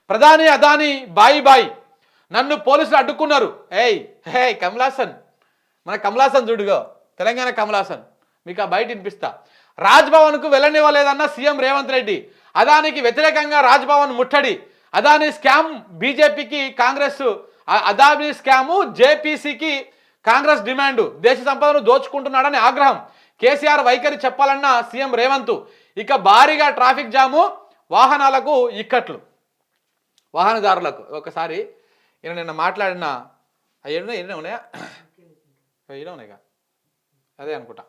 ప్రధాని అదాని బాయి బాయి, నన్ను పోలీసులు అడ్డుకున్నారు. ఏయ్ హే కమలాసన్, మన కమలాసన్ చూడుగో, తెలంగాణ కమలాసన్, మీకు ఆ బయట వినిపిస్తా. రాజ్భవన్కు వెళ్ళనివ్వలేదన్న సీఎం రేవంత్ రెడ్డి, అదానికి వ్యతిరేకంగా రాజ్భవన్ ముట్టడి, అదాని స్కామ్ బీజేపీకి కాంగ్రెస్, అదాని స్కాము జేపీసీకి కాంగ్రెస్ డిమాండ్, దేశ సంపదను దోచుకుంటున్నాడని ఆగ్రహం, కేసీఆర్ వైఖరి చెప్పాలన్న సీఎం రేవంత్. ఇక భారీగా ట్రాఫిక్ జాము, వాహనాలకు ఇక్కట్లు, వాహనదారులకు. ఒకసారి ఈయన నిన్న మాట్లాడిన ఎన్ని ఉన్నాయా, ఇలా ఉన్నాయిగా, అదే అనుకుంటా.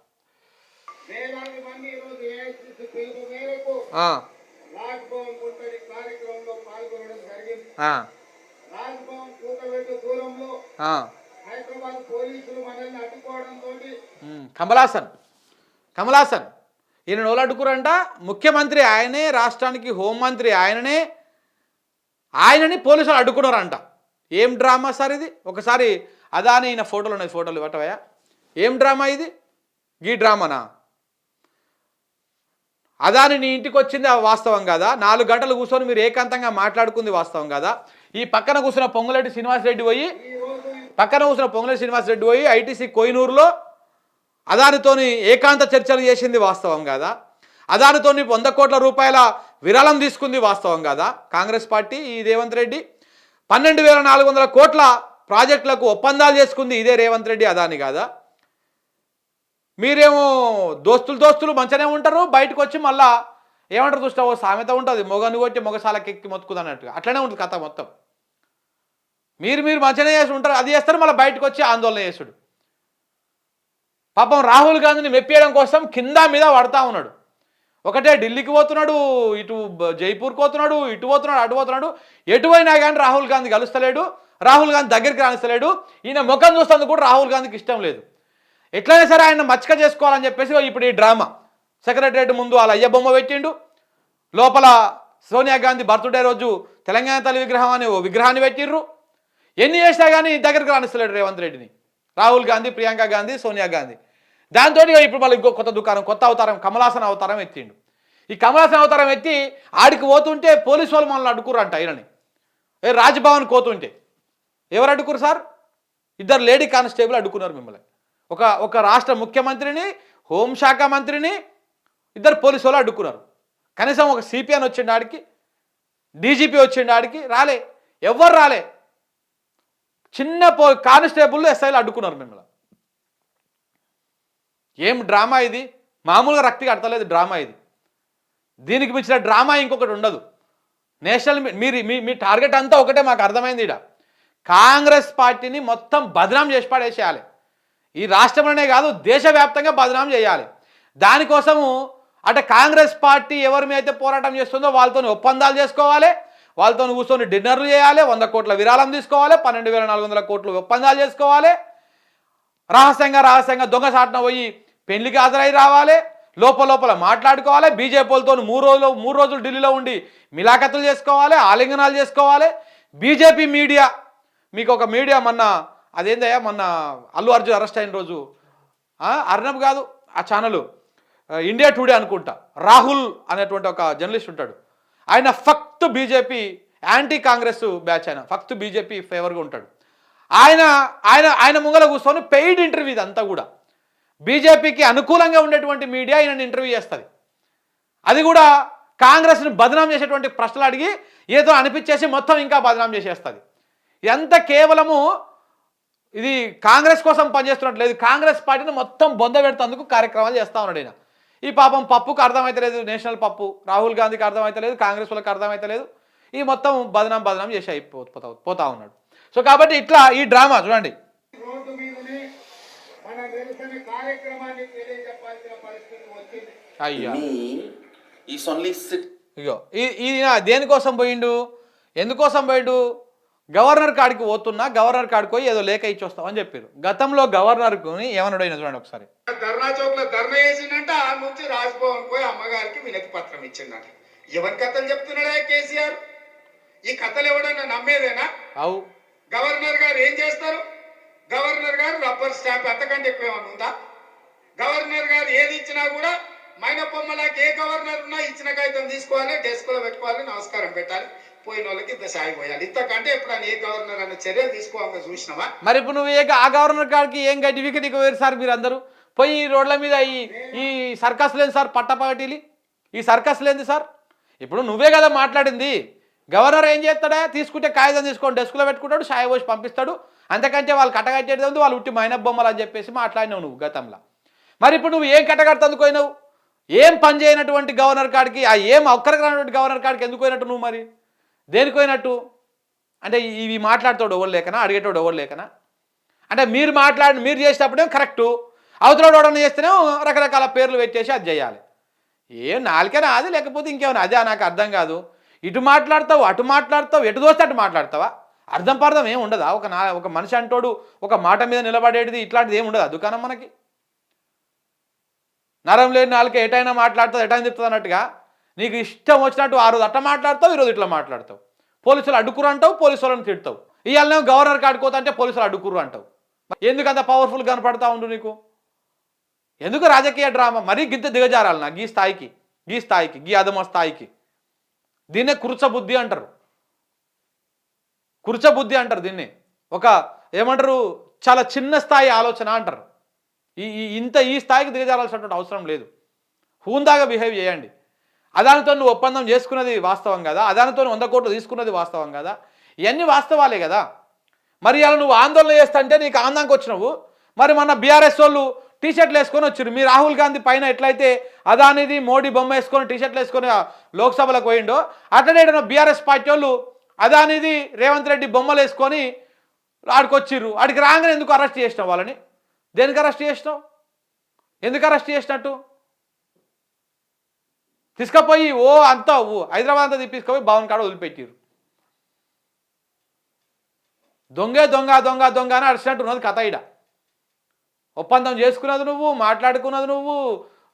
కమలాసన్, కమలాసన్ ఈయన ఎవరు అడ్డుకురంట? ముఖ్యమంత్రి ఆయనే, రాష్ట్రానికి హోంమంత్రి ఆయనని పోలీసులు అడ్డుకున్నారంట. ఏం డ్రామా సార్ ఇది? ఒకసారి అదాని ఈయన ఫోటోలు ఉన్నాయి, ఫోటోలు పట్టవయా, ఏం డ్రామా ఇది? ఈ డ్రామానా? అదాని నీ ఇంటికి వచ్చింది వాస్తవం కదా, 4 గంటలు కూర్చొని మీరు ఏకాంతంగా మాట్లాడుకుంది వాస్తవం కదా. ఈ పక్కన కూర్చున్న పొంగులేటి శ్రీనివాసరెడ్డి పోయి ఐటీసీ కోహినూరులో అదానితోని ఏకాంత చర్చలు చేసింది వాస్తవం కదా. అదానితోని 100 కోట్ల రూపాయల విరాళం తీసుకుంది వాస్తవం కదా కాంగ్రెస్ పార్టీ. ఈ రేవంత్ రెడ్డి 12,400 కోట్ల ప్రాజెక్టులకు ఒప్పందాలు చేసుకుంది ఇదే రేవంత్ రెడ్డి, అదాని కాదా? మీరేమో దోస్తులు మంచిగానే ఉంటారు, బయటకు వచ్చి మళ్ళా ఏమంటారు చూస్తావో సామెత ఉంటుంది, మొగను కొట్టి మొగసాలకి ఎక్కి మొత్తుకుంది అన్నట్టుగా. అట్లనే ఉంటుంది కథ మొత్తం. మీరు మంచిగానే చేసి ఉంటారు, అది చేస్తారు, మళ్ళీ బయటకు వచ్చి ఆందోళన చేసుడు. పాపం రాహుల్ గాంధీని మెప్పియడం కోసం కింద మీద పడతా ఉన్నాడు. ఒకటే ఢిల్లీకి పోతున్నాడు, ఇటు జైపూర్కి పోతున్నాడు, ఇటు పోతున్నాడు, అటు పోతున్నాడు. ఎటువైనా కానీ రాహుల్ గాంధీ కలుస్తలేడు, రాహుల్ గాంధీ దగ్గరికి రానిస్తలేడు. ఈయన ముఖం చూస్తేందుకు కూడా రాహుల్ గాంధీకి ఇష్టం లేదు. ఎట్లయినా సరే ఆయన మచ్చిక చేసుకోవాలని చెప్పేసి ఇప్పుడు ఈ డ్రామా. సెక్రటరియట్ ముందు వాళ్ళ అయ్య బొమ్మ పెట్టిండు, లోపల సోనియా గాంధీ బర్త్డే రోజు తెలంగాణ తల్లి విగ్రహం అని ఓ విగ్రహాన్ని పెట్టిర్రు. ఎన్ని చేసినా కానీ దగ్గరికి రానిస్తలేడు రేవంత్ రెడ్డిని రాహుల్ గాంధీ, ప్రియాంక గాంధీ, సోనియా గాంధీ. దాంతో ఇప్పుడు మళ్ళీ ఇంకో కొత్త అవతారం, కమలాసన్ అవతారం ఎత్తిండు. ఈ కమలాసన్ అవతారం ఎత్తి ఆడికి పోతుంటే పోలీసు వాళ్ళు మనల్ని అడ్డుకుర్రంట. ఈయనని రాజ్భవన్ పోతుంటే ఎవరు అడ్డుకురు సార్? 2 లేడీ కానిస్టేబుల్ అడ్డుకున్నారు మిమ్మల్ని. ఒక రాష్ట్ర ముఖ్యమంత్రిని, హోంశాఖ మంత్రిని 2 పోలీసు వాళ్ళు అడ్డుకున్నారు. కనీసం ఒక సిపిఎన్ వచ్చిండు ఆడికి, డీజీపీ వచ్చిండు ఆడికి, రాలే, ఎవ్వరు రాలే. చిన్న కానిస్టేబుల్ ఎస్ఐలు అడ్డుకున్నారు మిమ్మల్ని. ఏం డ్రామా ఇది? మామూలుగా రక్తి కడతలేదు డ్రామా ఇది. దీనికి మించిన డ్రామా ఇంకొకటి ఉండదు. నేషనల్ మీ టార్గెట్ అంతా ఒకటే, మాకు అర్థమైంది. ఇక్కడ కాంగ్రెస్ పార్టీని మొత్తం బదనాం చేసి పడేసేయాలి. ఈ రాష్ట్రంలోనే కాదు, దేశవ్యాప్తంగా బదనాం చేయాలి. దానికోసము అంటే కాంగ్రెస్ పార్టీ ఎవరి మీద అయితే పోరాటం చేస్తుందో వాళ్ళతో ఒప్పందాలు చేసుకోవాలి, వాళ్ళతో కూర్చొని డిన్నర్లు చేయాలి, 100 కోట్ల విరాళం తీసుకోవాలి, 12,400 కోట్లు ఒప్పందాలు చేసుకోవాలి, రహస్యంగా దొంగసాటున పోయి పెళ్లికి హాజరై రావాలి, లోపల మాట్లాడుకోవాలి, బీజేపీలతో 3 రోజులు ఢిల్లీలో ఉండి మిలాఖతులు చేసుకోవాలి, ఆలింగనాలు చేసుకోవాలి. బీజేపీ మీడియా, మీకు ఒక మీడియా మొన్న అదేందయ్యా, మొన్న అల్లు అర్జున్ అరెస్ట్ అయిన రోజు అర్నబ్ కాదు ఆ ఛానల్, ఇండియా టుడే అనుకుంటా, రాహుల్ అనేటువంటి ఒక జర్నలిస్ట్ ఉంటాడు. ఆయన ఫక్త్ బీజేపీ యాంటీ కాంగ్రెస్ బ్యాచ్, ఆయన ఫక్త్ బీజేపీ ఫేవర్గా ఉంటాడు. ఆయన ముంగల కూర్చొని పెయిడ్ ఇంటర్వ్యూ, ఇదంతా కూడా బీజేపీకి అనుకూలంగా ఉండేటువంటి మీడియా ఈయనని ఇంటర్వ్యూ చేస్తుంది. అది కూడా కాంగ్రెస్ని బదనాం చేసేటువంటి ప్రశ్నలు అడిగి ఏదో అనిపించేసి మొత్తం ఇంకా బదనాం చేసేస్తుంది. ఇదంతా కేవలము ఇది కాంగ్రెస్ కోసం పనిచేస్తున్నట్లేదు, కాంగ్రెస్ పార్టీని మొత్తం బొంద పెడుతందుకు కార్యక్రమాలు చేస్తూ ఉన్నాడు ఈయన. ఈ పాపం పప్పుకు అర్థమైతలేదు, నేషనల్ పప్పు రాహుల్ గాంధీకి అర్థమైతలేదు, కాంగ్రెస్ వాళ్ళకి అర్థమైతలేదు. ఈ మొత్తం బదనాం చేసి పోతా ఉన్నాడు. సో కాబట్టి ఇట్లా ఈ డ్రామా చూడండి. అయ్యా ఇగో ఈయన దేనికోసం పోయిండు, ఎందుకోసం పోయిండు? గవర్నర్ కాడికి పోతున్నా, గవర్నర్ కాడికి పోయి ఏదో లేఖ ఇచ్చి వస్తామని చెప్పారు. గతంలో గవర్నర్కు ఏమన్నాడు అయినా చూడండి ఒకసారి. ధర్నా చౌక్ లో ధర్నా చేసిందంటే ఆ నుంచి రాజ్భవన్ పోయి అమ్మగారికి వినతి పత్రం ఇచ్చిందట. ఎవరి కథలు చెప్తున్నాడా కేసీఆర్? ఈ కథలు ఎవడన్నా నమ్మేదేనా? అవు గవర్నర్ గారు ఏం చేస్తారు? గవర్నర్ గారు రబ్బర్ స్టాంప్, అంతకంటే ఎక్కువ ఏమన్నా ఉందా? గవర్నర్ గారు ఏది ఇచ్చినా కూడా మైనపొమ్మలాకి ఏ గవర్నర్ ఉన్నా ఇచ్చిన కాగితం తీసుకోవాలి, డెస్క్ లో పెట్టుకోవాలి, నమస్కారం పెట్టాలి, పోయిన వాళ్ళకి ఇంత సాయం పోయాలి. ఇంతకంటే ఎప్పుడైనా ఏ గవర్నర్ అన్న చర్య తీసుకోవాలని చూసినావా? మరి ఇప్పుడు నువ్వు ఆ గవర్నర్ కాడికి ఏం గడ్డి నీకు వేరు సార్ మీరు అందరూ పోయి ఈ రోడ్ల మీద ఈ సర్కస్ లేదు సార్ పట్టపగటిలి ఈ సర్కస్ లేదు సార్. ఇప్పుడు నువ్వే కదా మాట్లాడింది. గవర్నర్ ఏం చేస్తాడా తీసుకుంటే కాగితం తీసుకొని డెస్క్లో పెట్టుకుంటాడు షాయి పోసి పంపిస్తాడు. అంతకంటే వాళ్ళు కట్టగట్టేది ఉంది వాళ్ళు ఉట్టి మైన బొమ్మలు అని చెప్పేసి మాట్లాడినావు నువ్వు గతంలో. మరి ఇప్పుడు నువ్వు ఏం కట్టగడుతందుకు పోయినావు? ఏం పని చేయనటువంటి గవర్నర్ కాడికి ఆ ఏం ఒక్కరికి రానటువంటి గవర్నర్ కాడికి ఎందుకు పోయినట్టు నువ్వు? మరి దేనికి పోయినట్టు? అంటే ఇవి మాట్లాడుతాడు ఎవరు లేకనా అడిగేటోడు ఎవరు లేకనా? అంటే మీరు చేసేటప్పుడేమో కరెక్టు అవతల ఎవడన్నా చేస్తేనే రకరకాల పేర్లు పెట్టేసి అది చేయాలి. ఏం నాలుకేనా అది లేకపోతే ఇంకేమైనా అదే నాకు అర్థం కాదు. ఇటు మాట్లాడతావు అటు మాట్లాడతావు ఎటు దోస్తే అటు మాట్లాడతావా? అర్థం పర్థం ఏమి ఉండదా? ఒక మనిషి అంటోడు ఒక మాట మీద నిలబడేది ఇట్లాంటిది ఏమి ఉండదా దుకాణం మనకి? నరం లేని నాలుకే ఎటైనా మాట్లాడుతుంది ఎటైనా తిప్పుతుంది అన్నట్టుగా నీకు ఇష్టం వచ్చినట్టు ఆ రోజు అట్లా మాట్లాడతావు ఈరోజు ఇట్లా మాట్లాడతావు. పోలీసులు అడ్డుకురు అంటావు పోలీసు వాళ్ళని తిడతావు. ఇవాళనేమో గవర్నర్ కాడుకోతా అంటే పోలీసులు అడ్డుకురు అంటావు. ఎందుకు అంత పవర్ఫుల్ కనపడతా ఉండు నీకు? ఎందుకు రాజకీయ డ్రామా? మరీ గింత దిగజారాలి నాకు ఈ స్థాయికి గీ అధమ స్థాయికి. దీన్నే కుర్చబుద్ధి అంటారు. కుర్చబుద్ధి అంటారు దీన్ని. ఒక ఏమంటారు చాలా చిన్న స్థాయి ఆలోచన అంటారు. ఈ స్థాయికి దిగజారాల్సినటువంటి అవసరం లేదు. హూందాగా బిహేవ్ చేయండి. అదానితో నువ్వు ఒప్పందం చేసుకున్నది వాస్తవం కదా, అదానితో 100 కోట్లు తీసుకున్నది వాస్తవం కదా, ఇవన్నీ వాస్తవాలే కదా. మరి అలా నువ్వు ఆందోళన చేస్తా అంటే నీకు ఆందోళనకు వచ్చినావు. మరి మొన్న బీఆర్ఎస్ వాళ్ళు టీషర్ట్లు వేసుకొని వచ్చారు. మీ రాహుల్ గాంధీ పైన ఎట్లయితే అదానిది మోడీ బొమ్మ వేసుకొని టీషర్ట్లు వేసుకొని లోక్సభలకు పోయిండో అట్లనే బీఆర్ఎస్ పార్టీ వాళ్ళు అదానిది రేవంత్ రెడ్డి బొమ్మలు వేసుకొని ఆడికొచ్చిర్రు. ఆడికి రాగానే ఎందుకు అరెస్ట్ చేసినావు వాళ్ళని? దేనికి అరెస్ట్ చేసినావు? ఎందుకు అరెస్ట్ చేసినట్టు? తీసుకుపోయి అంతా హైదరాబాద్ అంతా తీసుకుపోయి భవన్ కాడ వదిలిపెట్టిరు. దొంగ దొంగ దొంగ దొంగ అని అడిచినట్టు ఉన్నది కథ. ఇడ ఒప్పందం చేసుకున్నది నువ్వు, మాట్లాడుకున్నది నువ్వు,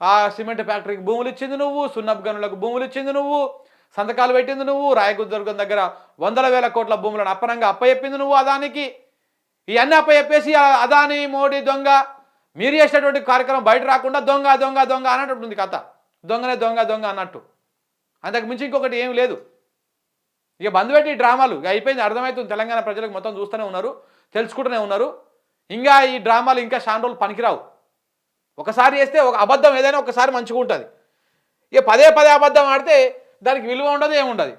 ఆ సిమెంట్ ఫ్యాక్టరీకి భూములు ఇచ్చింది నువ్వు, సున్నపు గనులకు భూములు ఇచ్చింది నువ్వు, సంతకాలు పెట్టింది నువ్వు, రాయదుర్గం దగ్గర 100,000 కోట్ల భూములను అప్పనంగా అప్పచెప్పింది నువ్వు అదానికి. ఇవన్నీ అప్పచెప్పేసి అదాని మోడీ దొంగ మీరు చేసేటువంటి కార్యక్రమం బయట రాకుండా దొంగ దొంగ దొంగ అన్నట్టుంది కథ. దొంగనే దొంగ దొంగ అన్నట్టు. అంతకు మించి ఇంకొకటి ఏమి లేదు. ఇక బంద్ పెట్టి డ్రామాలు ఇక అయిపోయింది. అర్థమవుతుంది తెలంగాణ ప్రజలకు మొత్తం చూస్తూనే ఉన్నారు, తెలుసుకుంటూనే ఉన్నారు. ఇంకా ఈ డ్రామాలు ఇంకా చాలా రోజులు పనికిరావు. ఒకసారి చేస్తే ఒక అబద్ధం ఏదైనా ఒకసారి మంచిగా ఉంటుంది. ఇక పదే అబద్ధం ఆడితే దానికి విలువ ఉండదు ఏముండదు.